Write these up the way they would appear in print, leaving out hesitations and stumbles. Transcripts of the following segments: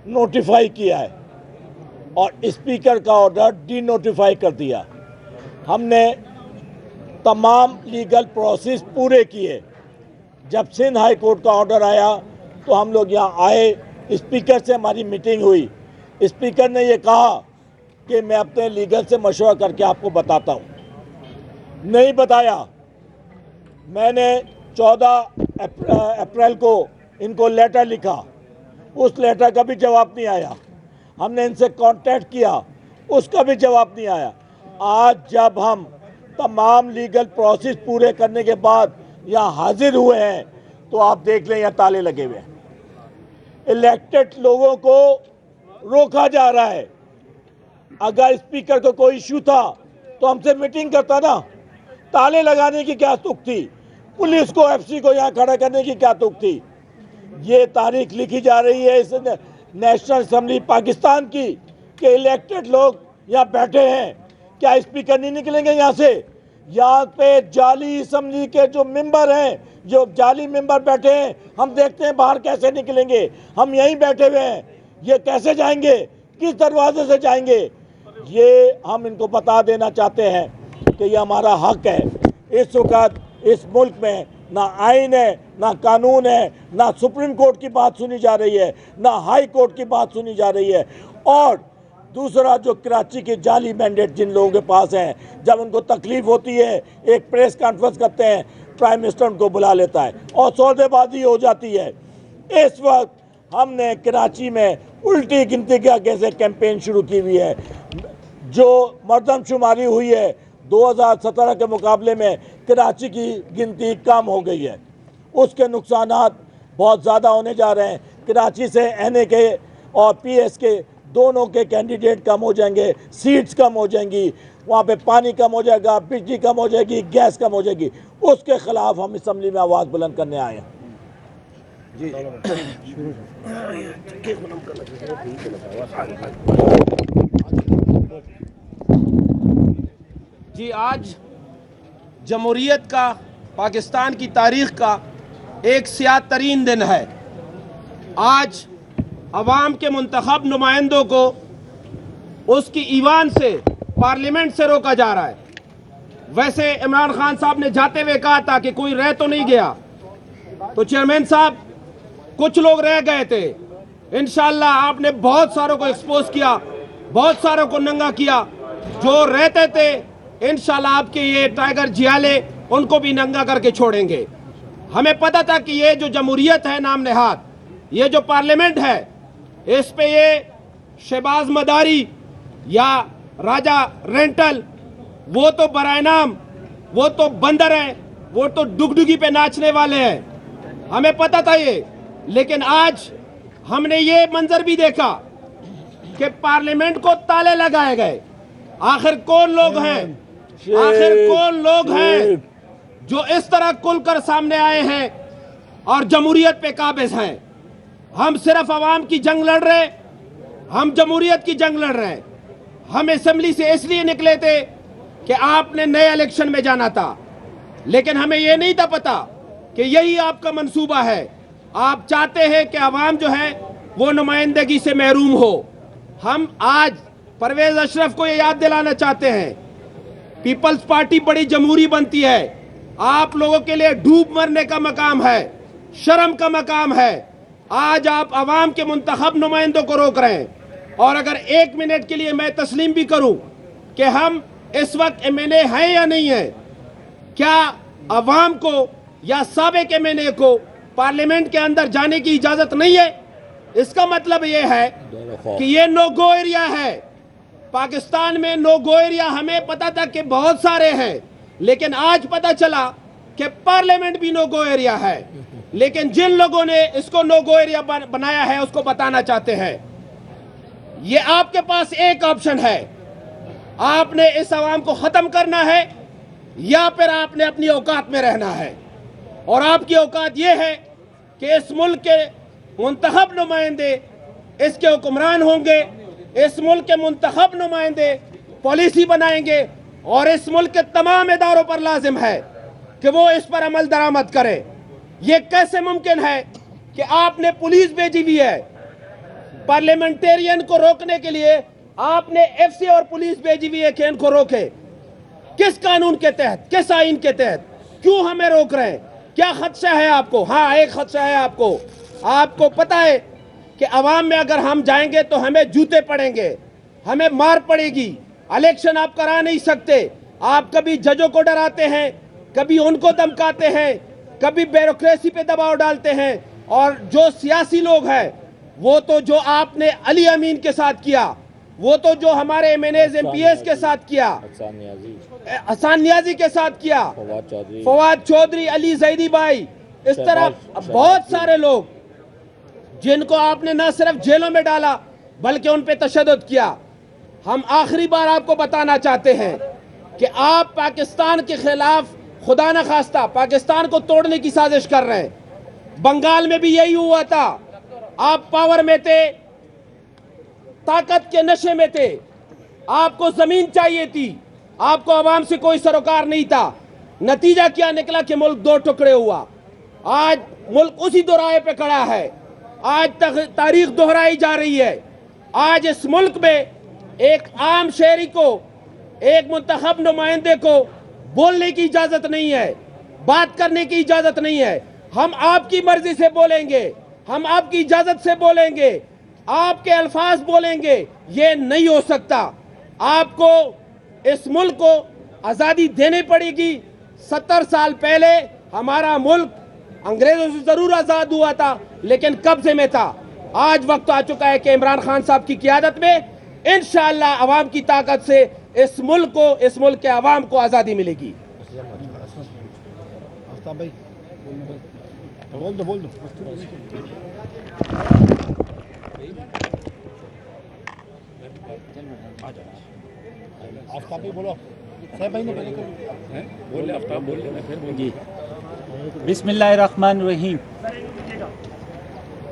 Notify किया है और स्पीकर का ऑर्डर डी नोटिफाई कर दिया। हमने तमाम लीगल प्रोसेस पूरे किए। जब सिंध हाई कोर्ट का ऑर्डर आया तो हम लोग यहाँ आए, स्पीकर से हमारी मीटिंग हुई। स्पीकर ने ये कहा कि मैं अपने लीगल से मशवरा करके आपको बताता हूँ। नहीं बताया। मैंने 14 अप्रैल को इनको लेटर लिखा, उस लेटर का भी जवाब नहीं आया। हमने इनसे कांटेक्ट किया, उसका भी जवाब नहीं आया। आज जब हम तमाम लीगल प्रोसेस पूरे करने के बाद यहाँ हाजिर हुए हैं तो आप देख लें यहाँ ताले लगे हुए हैं। इलेक्टेड लोगों को रोका जा रहा है। अगर स्पीकर को कोई इश्यू था तो हमसे मीटिंग करता ना। ताले लगाने की क्या तुक थी? पुलिस को, एफसी को यहाँ खड़ा करने की क्या तुक थी? ये तारीख लिखी जा रही है इस नेशनल असेंबली पाकिस्तान की कि इलेक्टेड लोग यहाँ बैठे हैं। क्या स्पीकर नहीं निकलेंगे यहाँ से? यहाँ पे जाली असेंबली के जो मेंबर हैं, जो जाली मेंबर बैठे हैं, हम देखते हैं बाहर कैसे निकलेंगे। हम यहीं बैठे हुए हैं, ये कैसे जाएंगे? किस दरवाजे से जाएंगे? ये हम इनको बता देना चाहते हैं कि ये हमारा हक है। इस वक्त इस मुल्क में ना आइन है, ना कानून है, ना सुप्रीम कोर्ट की बात सुनी जा रही है, ना हाई कोर्ट की बात सुनी जा रही है। और दूसरा, जो कराची के जाली मैंडेट जिन लोगों के पास हैं, जब उनको तकलीफ होती है एक प्रेस कॉन्फ्रेंस करते हैं, प्राइम मिनिस्टर उनको बुला लेता है और सौदेबाजी हो जाती है। इस वक्त हमने कराची में उल्टी गिनती का कैसे कैंपेन शुरू की हुई है। जो मर्दमशुमारी हुई है 2017 के मुकाबले में कराची की गिनती कम हो गई है। उसके नुकसानात बहुत ज़्यादा होने जा रहे हैं। कराची से एनए के और पीएस के दोनों के कैंडिडेट कम हो जाएंगे, सीट्स कम हो जाएंगी, वहाँ पे पानी कम हो जाएगा, बिजली कम हो जाएगी, गैस कम हो जाएगी। उसके खिलाफ हम असेंबली में आवाज़ बुलंद करने आए हैं। जी जी, आज जमहूरियत का, पाकिस्तान की तारीख का एक सियाह तरीन दिन है। आज अवाम के मुंतखब नुमाइंदों को उसकी ईवान से, पार्लियामेंट से रोका जा रहा है। वैसे इमरान खान साहब ने जाते हुए कहा था कि कोई रह तो नहीं गया, तो चेयरमैन साहब कुछ लोग रह गए थे। इंशाअल्लाह आपने बहुत सारों को एक्सपोज किया, बहुत सारों को नंगा किया। जो रहते थे इंशाअल्लाह आपके ये टाइगर जियाले उनको भी नंगा करके छोड़ेंगे। हमें पता था कि ये जो जमहूरियत है नाम नेहाद, ये जो पार्लियामेंट है, इस पे ये शहबाज मदारी या राजा रेंटल, वो तो बराए नाम, वो तो बंदर हैं, वो तो डुगडुगी पे नाचने वाले हैं। हमें पता था ये, लेकिन आज हमने ये मंजर भी देखा कि पार्लियामेंट को ताले लगाए गए। आखिर कौन लोग हैं, आखिर कौन लोग हैं जो इस तरह खुलकर सामने आए हैं और जमहूरियत पे काबिज हैं? हम सिर्फ अवाम की जंग लड़ रहे, हम जमहूरियत की जंग लड़ रहे हैं। हम असेंबली से इसलिए निकले थे कि आपने नए इलेक्शन में जाना था, लेकिन हमें यह नहीं था पता कि यही आपका मंसूबा है। आप चाहते हैं कि अवाम जो है वो नुमाइंदगी से महरूम हो। हम आज परवेज अशरफ को ये याद दिलाना चाहते हैं, पीपल्स पार्टी बड़ी जमहूरी बनती है। आप लोगों के लिए डूब मरने का मकाम है, शर्म का मकाम है। आज आप अवाम के मुंतखब नुमाइंदों को रोक रहे हैं। और अगर एक मिनट के लिए मैं तस्लीम भी करूं कि हम इस वक्त एमएनए हैं या नहीं है, क्या अवाम को या साबिक एमएनए को पार्लियामेंट के अंदर जाने की इजाजत नहीं है? इसका मतलब यह है कि ये नो गो एरिया है। पाकिस्तान में नो गो एरिया हमें पता था कि बहुत सारे हैं, लेकिन आज पता चला कि पार्लियामेंट भी नो गो एरिया है। लेकिन जिन लोगों ने इसको नो गो एरिया बनाया है उसको बताना चाहते हैं, ये आपके पास एक ऑप्शन है। आपने इस अवाम को खत्म करना है या फिर आपने अपनी औकात में रहना है। और आपकी औकात ये है कि इस मुल्क के मुंतखब नुमाइंदे इसके हुक्मरान होंगे, इस मुल्क के मुंतखब नुमाइंदे पॉलिसी बनाएंगे और इस मुल्क के तमाम इदारों पर लाजिम है कि वो इस पर अमल दरामद करे। ये कैसे मुमकिन है कि आपने पुलिस भेजी हुई है, पार्लियामेंटेरियन को रोकने के लिए आपने एफसी और पुलिस भेजी हुई है कि इनको रोके। किस कानून के तहत, किस आइन के तहत, क्यों हमें रोक रहे हैं? क्या खदशा है आपको? हाँ, एक खदशा है आपको। आपको पता है कि अवाम में अगर हम जाएंगे तो हमें जूते पड़ेंगे, हमें मार पड़ेगी, इलेक्शन आप करा नहीं सकते। आप कभी जजों को डराते हैं, कभी उनको धमकाते हैं, कभी ब्यूरोक्रेसी पे दबाव डालते हैं। और जो सियासी लोग हैं, वो तो जो आपने अली अमीन के साथ किया, वो तो जो हमारे एमएनएज एमपीएस के साथ किया, हसन नियाजी के साथ किया, फवाद चौधरी, अली जैदी भाई, इस तरह बहुत सारे लोग जिनको आपने न सिर्फ जेलों में डाला बल्कि उन पे तशद्दुद किया। हम आखिरी बार आपको बताना चाहते हैं कि आप पाकिस्तान के खिलाफ खुदा न खास्ता पाकिस्तान को तोड़ने की साजिश कर रहे हैं। बंगाल में भी यही हुआ था। आप पावर में थे, ताकत के नशे में थे, आपको जमीन चाहिए थी, आपको आवाम से कोई सरोकार नहीं था। नतीजा क्या निकला कि मुल्क दो टुकड़े हुआ। आज मुल्क उसी दोराहे पे खड़ा है। आज तक तारीख दोहराई जा रही है। आज इस मुल्क में एक आम शहरी को, एक मुंतखब नुमाइंदे को बोलने की इजाजत नहीं है, बात करने की इजाजत नहीं है। हम आपकी मर्जी से बोलेंगे, हम आपकी इजाजत से बोलेंगे, आपके अल्फाज बोलेंगे, ये नहीं हो सकता। आपको इस मुल्क को आज़ादी देनी पड़ेगी। 70 साल पहले हमारा मुल्क अंग्रेजों से जरूर आज़ाद हुआ था, लेकिन कब्जे में था। आज वक्त आ चुका है कि इमरान खान साहब की क़ियादत में इंशाअल्लाह अवाम की ताकत से इस मुल्क को, इस मुल्क के अवाम को आज़ादी मिलेगी। बोल दो। आफ्ताब भाई बोलो। साहब भाई ने पहले बोले, आफ्ताब बोल लेना फिर बोलिए। बिस्मिल्लाहिर्रहमानिर्रहीम।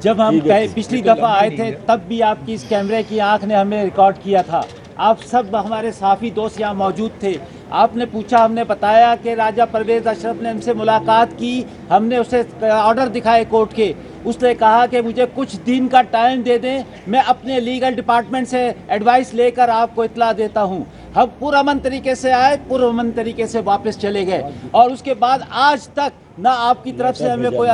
जब हम पिछली दफ़ा आए थे तब भी आपकी इस कैमरे की आंख ने हमें रिकॉर्ड किया था। आप सब हमारे साफ़ी दोस्त यहाँ मौजूद थे। आपने पूछा, हमने बताया कि राजा परवेज़ अशरफ ने हमसे मुलाकात की। हमने उसे ऑर्डर दिखाए कोर्ट के। उसने कहा कि मुझे कुछ दिन का टाइम दे दें, मैं अपने लीगल डिपार्टमेंट से एडवाइस लेकर आपको इत्तला देता हूँ। हम पुरअमन तरीके से आए, पुरअमन तरीके से वापस चले गए। और उसके बाद आज तक ना आपकी तरफ से हमें कोई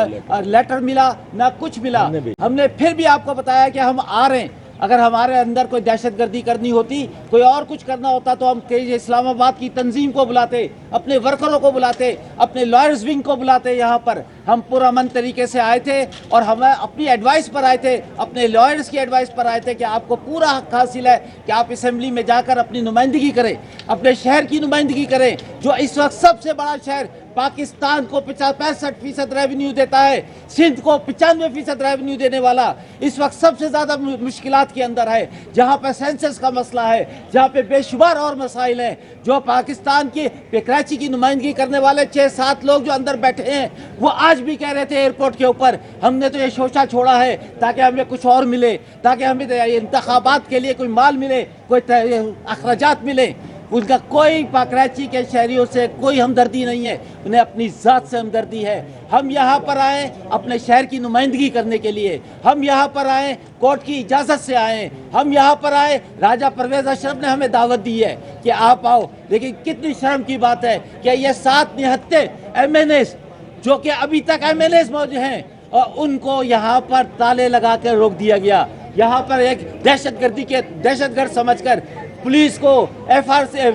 लेटर मिला, ना कुछ मिला। हमने फिर भी आपको बताया कि हम आ रहे हैं। अगर हमारे अंदर कोई दहशतगर्दी करनी होती, कोई और कुछ करना होता तो हम कई इस्लामाबाद की तंजीम को बुलाते, अपने वर्करों को बुलाते, अपने लॉयर्स विंग को बुलाते। यहाँ पर हम पुरअमन तरीके से आए थे और हमें अपनी एडवाइस पर आए थे, अपने लॉयर्स की एडवाइस पर आए थे कि आपको पूरा हक हासिल है कि आप असेंबली में जाकर अपनी नुमाइंदगी करें, अपने शहर की नुमाइंदगी करें, जो इस वक्त सबसे बड़ा शहर पाकिस्तान को 65% रेवेन्यू देता है, सिंध को 95% रेवेन्यू देने वाला इस वक्त सबसे ज़्यादा मुश्किलात के अंदर है। जहाँ पे सेंसस का मसला है, जहाँ पे बेशुमार और मसाइल हैं। जो पाकिस्तान की कराची की नुमाइंदगी करने वाले 6-7 लोग जो अंदर बैठे हैं, वो आज भी कह रहे थे एयरपोर्ट के ऊपर, हमने तो ये शोशा छोड़ा है ताकि हमें कुछ और मिले, ताकि हमें इंतखाबात के लिए कोई माल मिले, कोई अखराजात मिले। उनका कोई कराची के शहरियों से कोई हमदर्दी नहीं है, उन्हें अपनी ज़ात से हमदर्दी है। हम यहाँ पर आए अपने शहर की नुमाइंदगी करने के लिए, हम यहाँ पर आए कोर्ट की इजाज़त से आए, हम यहाँ पर आए, राजा परवेज़ अशरफ ने हमें दावत दी है कि आप आओ। लेकिन कितनी शर्म की बात है कि ये 7 निहत्ते MNAs जो कि अभी तक MNAs मौजूद हैं, और उनको यहाँ पर ताले लगा कर रोक दिया गया। यहाँ पर एक दहशतगर्द समझकर पुलिस को, FR से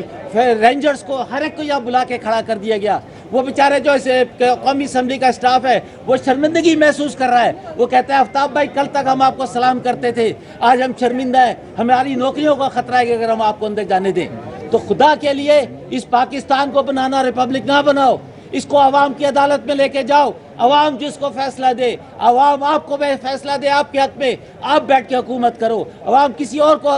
रेंजर्स को, हर एक को यहाँ बुला के खड़ा कर दिया गया। वो बेचारे जो कौमी असम्बली का स्टाफ है वो शर्मिंदगी महसूस कर रहा है। वो कहता है, आफ्ताब भाई कल तक हम आपको सलाम करते थे, आज हम शर्मिंदा हैं, हमारी नौकरियों का खतरा है कि अगर हम आपको अंदर जाने दें। तो खुदा के लिए इस पाकिस्तान को बनाना रिपब्लिक ना बनाओ, इसको अवाम की अदालत में लेके जाओ। अवाम जिसको फैसला दे, अवाम आपको फैसला दे आपके हक में, आप बैठ के हुकूमत करो। अवाम किसी और को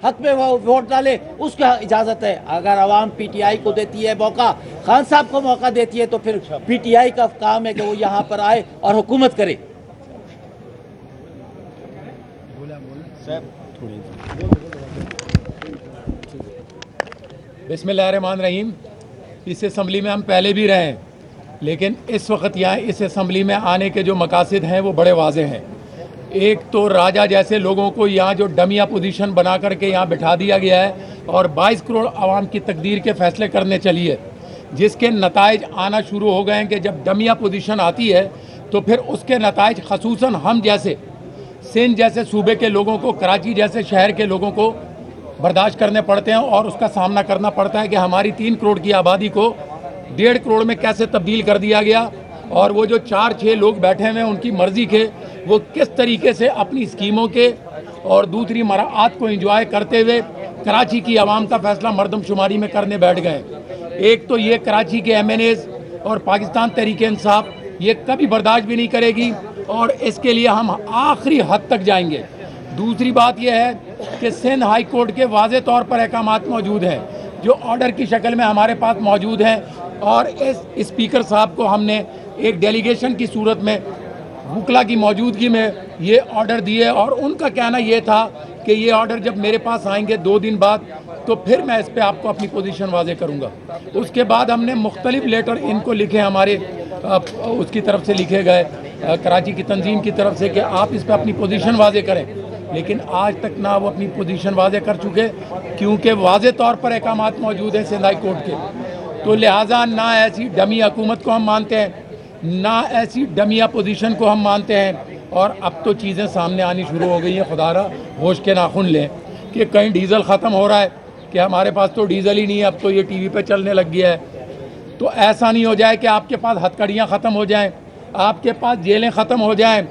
हक में वोट डाले, उसको इजाज़त है। अगर अवाम PTI को देती है मौका, खान साहब को मौका देती है, तो फिर PTI का काम है कि वो यहाँ पर आए और हुकूमत करे। बिस्मिल्लाहिर्रहमानिर्रहीम। इस असम्बली में हम पहले भी रहे हैं, लेकिन इस वक्त यहाँ इस असम्बली में आने के जो मकासद हैं वो बड़े वाज़ेह हैं। ایک تو راجہ جیسے لوگوں کو یہاں جو ڈمیا پوزیشن بنا کر کے یہاں بٹھا دیا گیا ہے اور 22 کروڑ عوام کی تقدیر کے فیصلے کرنے چلی ہے، جس کے نتائج آنا شروع ہو گئے ہیں کہ جب ڈمیا پوزیشن آتی ہے تو پھر اس کے نتائج خصوصاً ہم جیسے سندھ جیسے صوبے کے لوگوں کو، کراچی جیسے شہر کے لوگوں کو برداشت کرنے پڑتے ہیں اور اس کا سامنا کرنا پڑتا ہے کہ ہماری 3 کروڑ کی آبادی کو 1.5 کروڑ میں کیسے تبدیل کر دیا گیا، اور وہ جو 4-6 لوگ بیٹھے ہوئے ہیں ان کی مرضی کے وہ کس طریقے سے اپنی اسکیموں کے اور دوسری مراعات کو انجوائے کرتے ہوئے کراچی کی عوام کا فیصلہ مردم شماری میں کرنے بیٹھ گئے۔ ایک تو یہ کراچی کے ایم این ایز اور پاکستان تحریک انصاف یہ کبھی برداشت بھی نہیں کرے گی اور اس کے لیے ہم آخری حد تک جائیں گے۔ دوسری بات یہ ہے کہ سندھ ہائی کورٹ کے واضح طور پر احکامات موجود ہیں جو آرڈر کی شکل میں ہمارے پاس موجود ہیں، اور اس اسپیکر صاحب کو ہم نے ایک ڈیلیگیشن کی صورت میں وکلا کی موجودگی میں یہ آرڈر دیے، اور ان کا کہنا یہ تھا کہ یہ آرڈر جب میرے پاس آئیں گے 2 دن بعد تو پھر میں اس پہ آپ کو اپنی پوزیشن واضح کروں گا۔ اس کے بعد ہم نے مختلف لیٹر ان کو لکھے، ہمارے اس کی طرف سے لکھے گئے کراچی کی تنظیم کی طرف سے کہ آپ اس پہ اپنی پوزیشن واضح کریں، لیکن آج تک نہ وہ اپنی پوزیشن واضح کر چکے کیونکہ واضح طور پر احکامات موجود ہیں سندھ ہائی کورٹ کے۔ تو لہٰذا نہ ایسی ڈمی حکومت کو ہم مانتے ہیں، نہ ایسی ڈمیا پوزیشن کو ہم مانتے ہیں، اور اب تو چیزیں سامنے آنی شروع ہو گئی ہیں، خدا را ہوش کے ناخن لیں کہ کہیں ڈیزل ختم ہو رہا ہے کہ ہمارے پاس تو ڈیزل ہی نہیں ہے، اب تو یہ ٹی وی پہ چلنے لگ گیا ہے۔ تو ایسا نہیں ہو جائے کہ آپ کے پاس ہتھکڑیاں ختم ہو جائیں، آپ کے پاس جیلیں ختم ہو جائیں،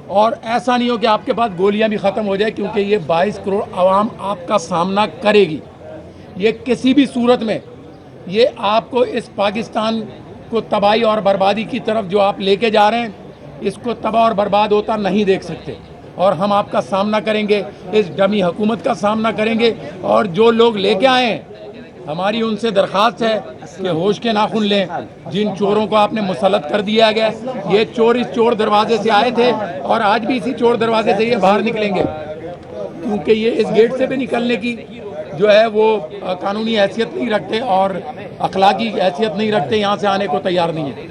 اور ایسا نہیں ہو کہ آپ کے پاس گولیاں بھی ختم ہو جائیں، کیونکہ یہ 22 کروڑ عوام آپ کا سامنا کرے گی۔ یہ کسی بھی صورت میں یہ آپ کو اس پاکستان کو تباہی اور بربادی کی طرف جو آپ لے کے جا رہے ہیں اس کو تباہ اور برباد ہوتا نہیں دیکھ سکتے، اور ہم آپ کا سامنا کریں گے، اس ڈمی حکومت کا سامنا کریں گے، اور جو لوگ لے کے آئے ہیں ہماری ان سے درخواست ہے کہ ہوش کے ناخن لیں۔ جن چوروں کو آپ نے مسلط کر دیا گیا، یہ چور اس چور دروازے سے آئے تھے اور آج بھی اسی چور دروازے سے یہ باہر نکلیں گے، کیونکہ یہ اس گیٹ سے بھی نکلنے کی جو ہے وہ قانونی حیثیت نہیں رکھتے اور اخلاقی حیثیت نہیں رکھتے، یہاں سے آنے کو تیار نہیں ہے۔